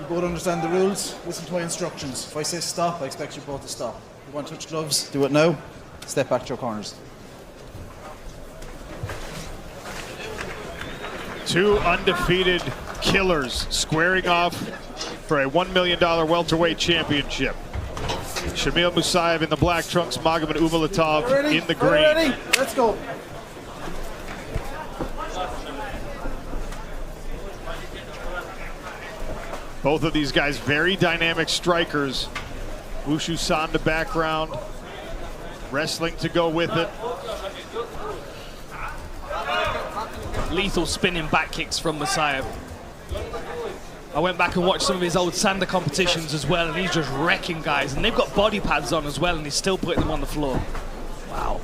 both understand the rules, listen to my instructions. If I say stop, I expect you both to stop. If you want to touch gloves, do it now. Step back to your corners. Two undefeated killers squaring off for a $1 million welterweight championship. Shamil Musaev in the black trunks, Magomed Umalatov in the green. Ready? Let's go. Both of these guys very dynamic strikers. Wushu Sanda background, wrestling to go with it. Lethal spinning back kicks from Musaev. I went back and watched some of his old Sanda competitions as well, and he's just wrecking guys. And they've got body pads on as well, and he's still putting them on the floor. Wow.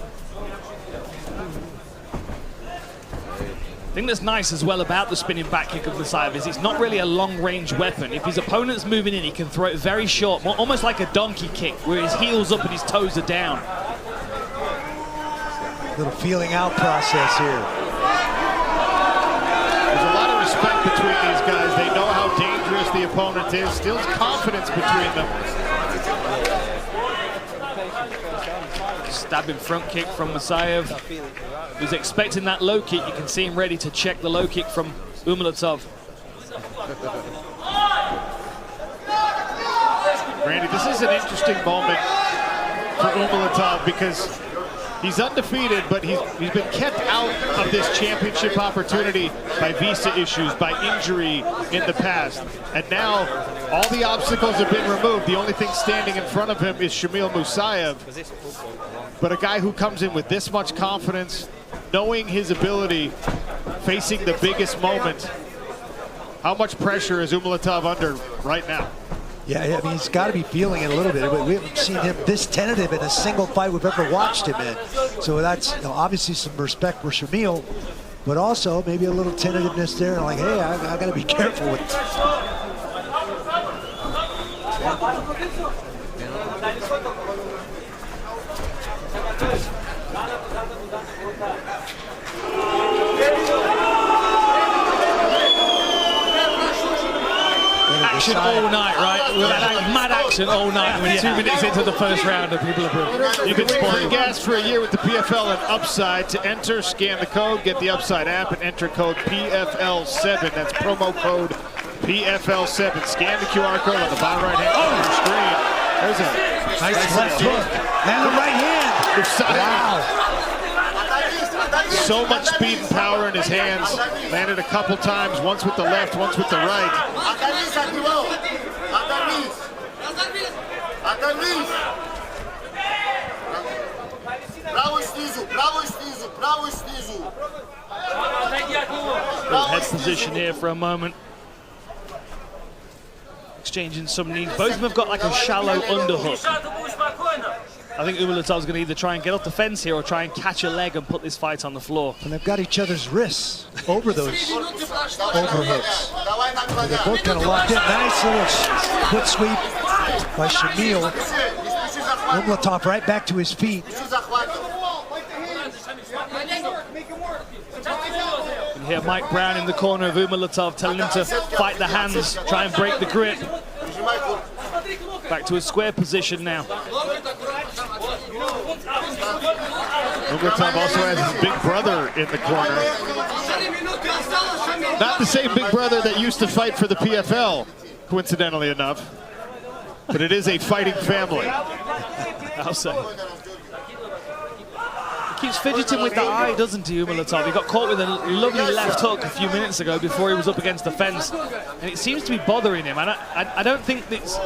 The thing that's nice as well about the spinning back kick of Musaev is it's not really a long-range weapon. If his opponent's moving in, he can throw it very short, almost like a donkey kick, where his heel's up and his toes are down. Little feeling out process here. There's a lot of respect between these guys. They know how dangerous the opponent is. Still confidence between them. Stabbing front kick from Musaev. He's expecting that low kick. You can see him ready to check the low kick from Umalatov. Randy, this is an interesting moment for Umalatov because he's undefeated, but he's been kept out of this championship opportunity by visa issues, by injury in the past. And now all the obstacles have been removed. The only thing standing in front of him is Shamil Musaev. But a guy who comes in with this much confidence, knowing his ability, facing the biggest moment. How much pressure is Umalatov under right now? Yeah, I mean, he's got to be feeling it a little bit. We haven't seen him this tentative in a single fight we've ever watched him in. So that's, you know, obviously some respect for Shamil, but also maybe a little tentativeness there. Like, hey, I got to be careful with this. Action all night, right? We've had mad action all night. We're 2 minutes into the first round and people are... You can win free gas for a year with the PFL and Upside. To enter, scan the code, get the Upside app, and enter code PFL7. That's promo code PFL7. Scan the QR code on the bottom right-hand corner of your screen. There's a nice left hook and the right hand. Wow. So much speed and power in his hands. Landed a couple times, once with the left, once with the right. Head position here for a moment. Exchanging some knees. Both of them have got like a shallow underhook. I think Umalatov's going to either try and get off the fence here or try and catch a leg and put this fight on the floor. And they've got each other's wrists over those overhooks. So they're both kind of locked in. Nice little foot sweep by Shamil. Umalatov right back to his feet. You can hear Mike Brown in the corner of Umalatov telling him to fight the hands, try and break the grip. Back to a square position now. Umalatov also has his big brother in the corner. Not the same big brother that used to fight for the PFL, coincidentally enough. But it is a fighting family. I'll say. He keeps fidgeting with the eye, doesn't he, Umalatov? He got caught with a lovely left hook a few minutes ago before he was up against the fence. And it seems to be bothering him. And I don't think it's...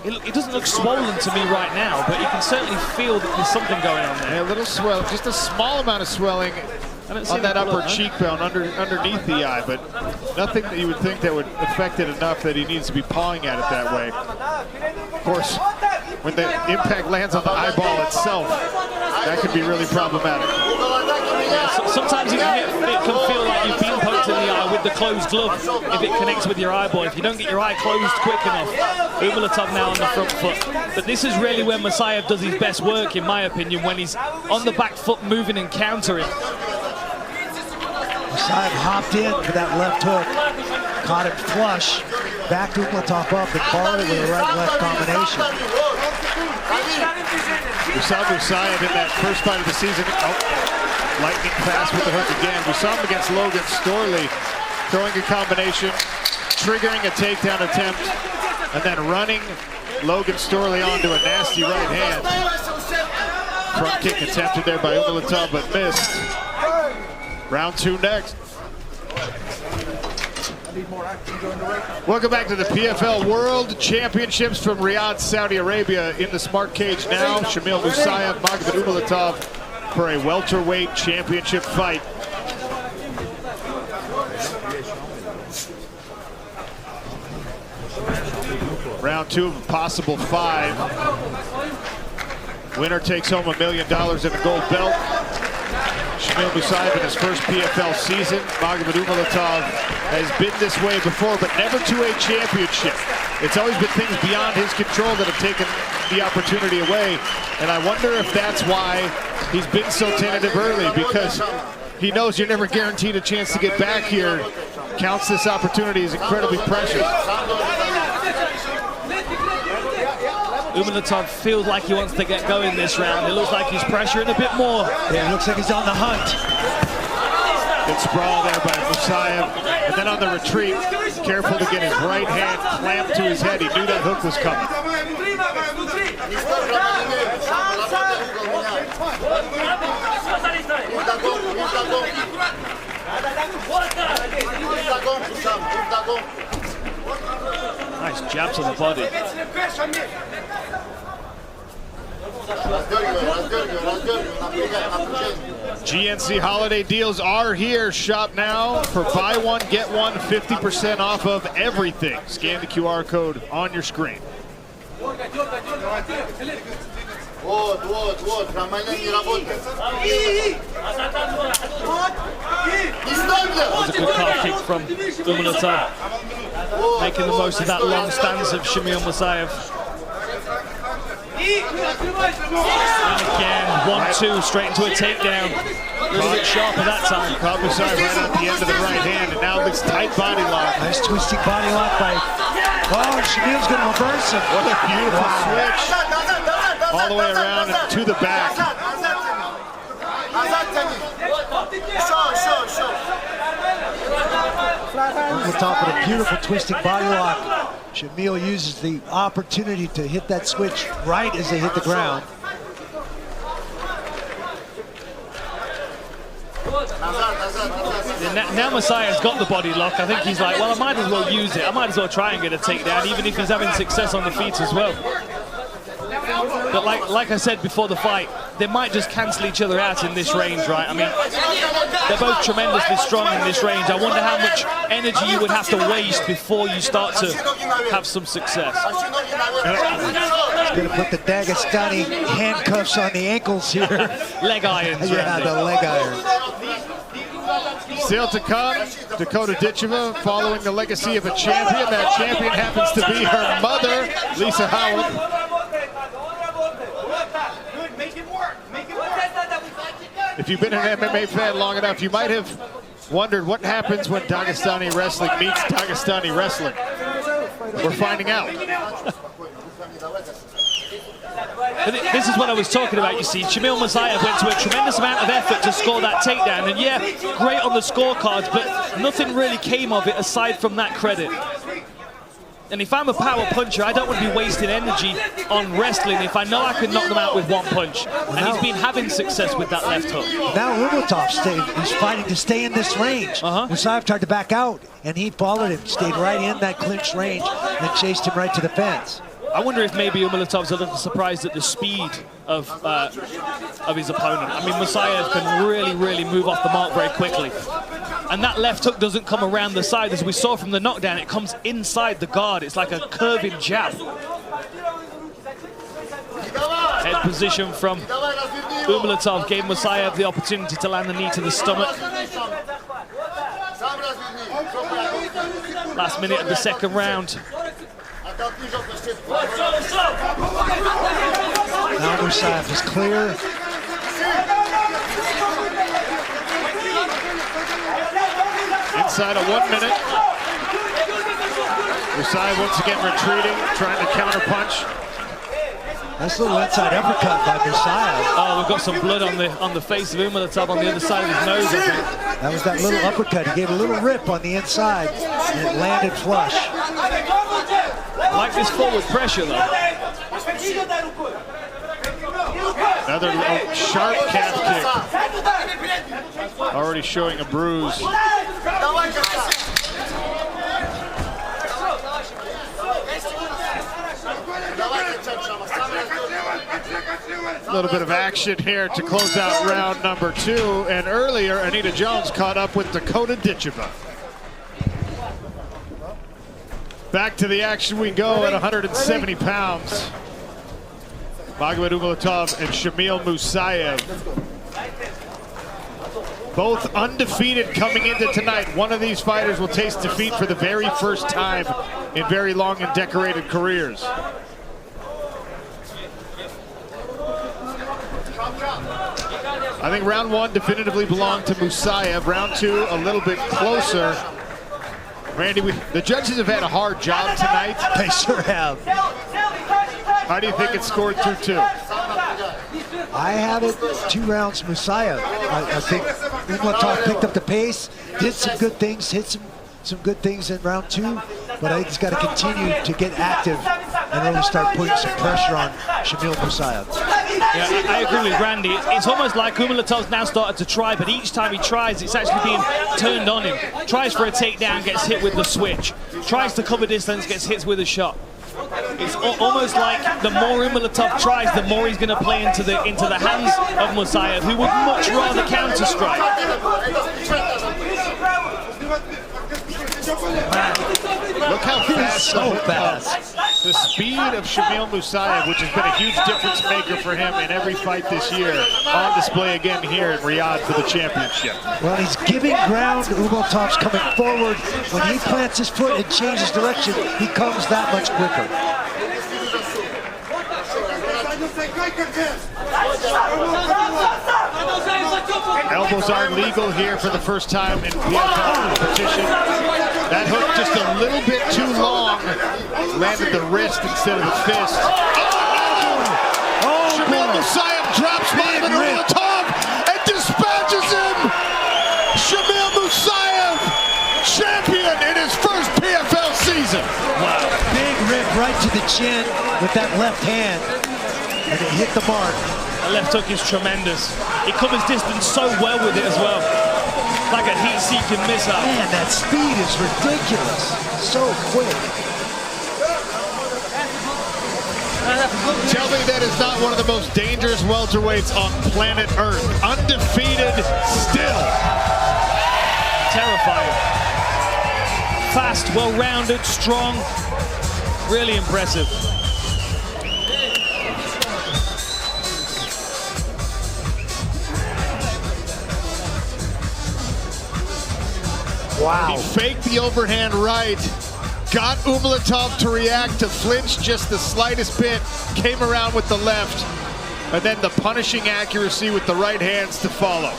It doesn't look swollen to me right now, but you can certainly feel that there's something going on there. Yeah, a little swell, just a small amount of swelling on that upper cheekbone underneath the eye, but nothing that you would think that would affect it enough that he needs to be pawing at it that way. Of course, when the impact lands on the eyeball itself, that could be really problematic. Yeah, sometimes it can feel like you've been poked in the eye with the closed glove if it connects with your eyeball. If you don't get your eye closed quick enough, Umalatov now on the front foot. But this is really when Musaev does his best work, in my opinion, when he's on the back foot moving and countering. Musaev hopped in for that left hook, caught him flush. backed Umalatov up and followed it with a right-left combination. We saw Musaev in that first fight of the season. Oh, lightning fast with the hook again. We saw him against Logan Storley, throwing a combination, triggering a takedown attempt, and then running Logan Storley onto a nasty right hand. Front kick attempted there by Umalatov, but missed. Round 2 next. Welcome back to the PFL World Championships from Riyadh, Saudi Arabia. In the smart cage now, Shamil Musaev, Magomed Umalatov for a welterweight championship fight. Round 2 of a possible 5. Winner takes home $1 million and a gold belt. Shamil Musaev in his first PFL season. Magomed Umalatov has been this way before, but never to a championship. It's always been things beyond his control that have taken the opportunity away. And I wonder if that's why he's been so tentative early, because he knows you're never guaranteed a chance to get back here. Counts this opportunity as incredibly precious. Umalatov feels like he wants to get going this round. It looks like he's pressuring a bit more. Yeah, it looks like he's on the hunt. Good sprawl there by Musaev. And then on the retreat, careful to get his right hand clamped to his head. He knew that hook was coming. Nice jab to the body. GNC holiday deals are here. Shop now for buy one, get one, 50% off of everything. Scan the QR code on your screen. That was a good calf kick from Umalatov, making the most of that long stance of Shamil Musaev. And again, 1-2 straight into a takedown. A little bit sharper that time. Caught Musaev right at the end of the right hand, and now this tight body lock. Nice twisting body lock by... Oh, Shamil's going to reverse him. What a beautiful switch. All the way around and to the back. On the top of a beautiful twisting body lock. Shamil uses the opportunity to hit that switch right as they hit the ground. Now Musaev's got the body lock. I think he's like, well, I might as well use it. I might as well try and get a takedown, even if he's having success on the feet as well. But like I said before the fight, they might just cancel each other out in this range, right? I mean, they're both tremendously strong in this range. I wonder how much energy you would have to waste before you start to have some success. He's going to put the Dagestani handcuffs on the ankles here. Leg irons. Yeah, the leg irons. Still to come, Dakota Ditcheva following the legacy of a champion. That champion happens to be her mother, Lisa Howard. If you've been an MMA fan long enough, you might have wondered what happens when Dagestani wrestling meets Dagestani wrestling. We're finding out. This is what I was talking about, you see. Shamil Musaev went to a tremendous amount of effort to score that takedown. And yeah, great on the scorecards, but nothing really came of it aside from that credit. And if I'm a power puncher, I don't want to be wasting energy on wrestling if I know I can knock them out with one punch. And he's been having success with that left hook. Now Umalatov he's fighting to stay in this range. Musaev tried to back out, and he followed him, stayed right in that clinch range, and chased him right to the fence. I wonder if maybe Umalatov's a little surprised at the speed of his opponent. I mean, Musaev can really move off the mark very quickly. And that left hook doesn't come around the side. As we saw from the knockdown, it comes inside the guard. It's like a curving jab. Head position from Umalatov gave Musaev the opportunity to land the knee to the stomach. Last minute of the second round. Now Musaev is clear. Inside of 1 minute. Musaev once again retreating, trying to counterpunch. Nice little inside uppercut by Musaev. Oh, we've got some blood on the face of Umalatov on the other side of his nose, I think. That was that little uppercut. He gave a little rip on the inside, and it landed flush. I like this forward pressure, though. Another sharp calf kick. Already showing a bruise. A little bit of action here to close out round number 2. And earlier, Anita Jones caught up with Dakota Ditcheva. Back to the action we go at 170 pounds. Magomed Umalatov and Shamil Musaev. Both undefeated coming into tonight. One of these fighters will taste defeat for the very first time in very long and decorated careers. I think round 1 definitively belonged to Musaev. Round 2 a little bit closer. Randy, the judges have had a hard job tonight. They sure have. How do you think it's scored through 2? I have it 2 rounds Musaev. I think Umalatov picked up the pace, did some good things, hit some good things in round 2, but I think he's got to continue to get active and really start putting some pressure on Shamil Musaev. Yeah, I agree with Randy. It's almost like Umalatov's now started to try, but each time he tries, it's actually being turned on him. Tries for a takedown, gets hit with the switch. Tries to cover distance, gets hit with a shot. It's almost like the more Umalatov tries, the more he's going to play into the hands of Musaev, who would much rather counter-strike. Look how fast, so fast. The speed of Shamil Musaev, which has been a huge difference maker for him in every fight this year, on display again here in Riyadh for the championship. Well, he's giving ground. Umalatov's coming forward. When he plants his foot and changes direction, he comes that much quicker. Elbows are legal here for the first time in PFL competition. That hook just a little bit too long. Landed the wrist instead of the fist. Oh, Shamil Musaev drops Magomed Umalatov and dispatches him. Shamil Musaev, champion in his first PFL season. Wow. Big rip right to the chin with that left hand. And it hit the mark. The left hook is tremendous. He covers distance so well with it as well. Like a heat-seeking missile. Man, that speed is ridiculous. So quick. Tell me that is not one of the most dangerous welterweights on planet Earth. Undefeated still. Terrifying. Fast, well-rounded, strong. Really impressive. Wow. He faked the overhand right, got Umalatov to react, to flinch just the slightest bit, came around with the left, and then the punishing accuracy with the right hands to follow.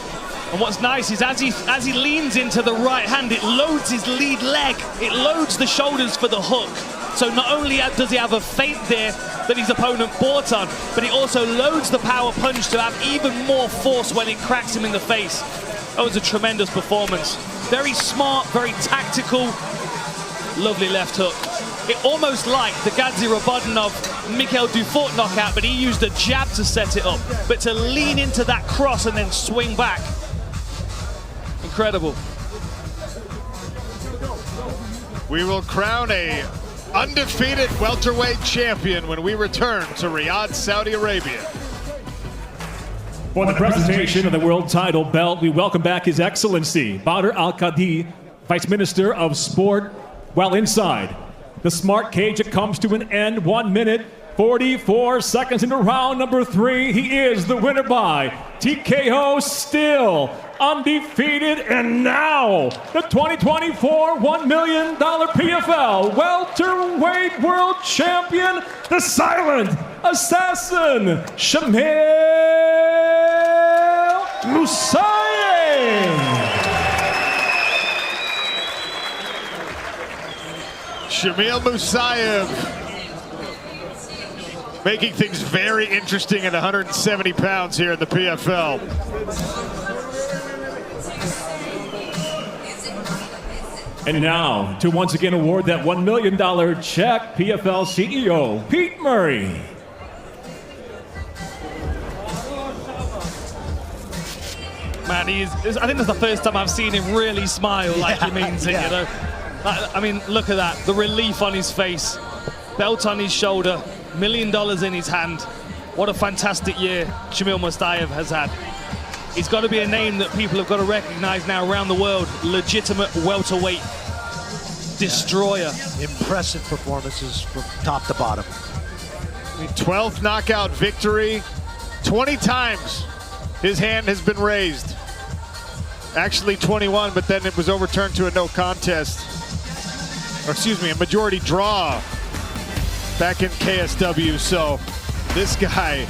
And what's nice is as he leans into the right hand, it loads his lead leg. It loads the shoulders for the hook. So not only does he have a feint there that his opponent bought on, but it also loads the power punch to have even more force when it cracks him in the face. That was a tremendous performance. Very smart, very tactical, lovely left hook. It almost like the Gadzi Robodinov Mikhail Dufort knockout, but he used a jab to set it up. But to lean into that cross and then swing back, incredible. We will crown a undefeated welterweight champion when we return to Riyadh, Saudi Arabia. For the presentation of the world title belt, we welcome back His Excellency Badr Al-Qadi, Vice Minister of Sport. Well, inside the smart cage, it comes to an end. 1 minute, 44 seconds into round number 3. He is the winner by TKO, still undefeated, and now the 2024 $1 million PFL welterweight world champion, the silent assassin, Shamil Musaev. Shamil Musaev making things very interesting at 170 pounds here in the PFL. And now, to once again award that $1 million check, PFL CEO Pete Murray. Man, I think that's the first time I've seen him really smile like he means it, you know. I mean, look at that, the relief on his face, belt on his shoulder, $1 million in his hand. What a fantastic year Shamil Musaev has had. He's got to be a name that people have got to recognize now around the world. Legitimate welterweight destroyer. Impressive performances from top to bottom. 12th knockout victory. 20 times his hand has been raised. Actually 21, but then it was overturned to a no contest. Or excuse me, a majority draw back in KSW. So this guy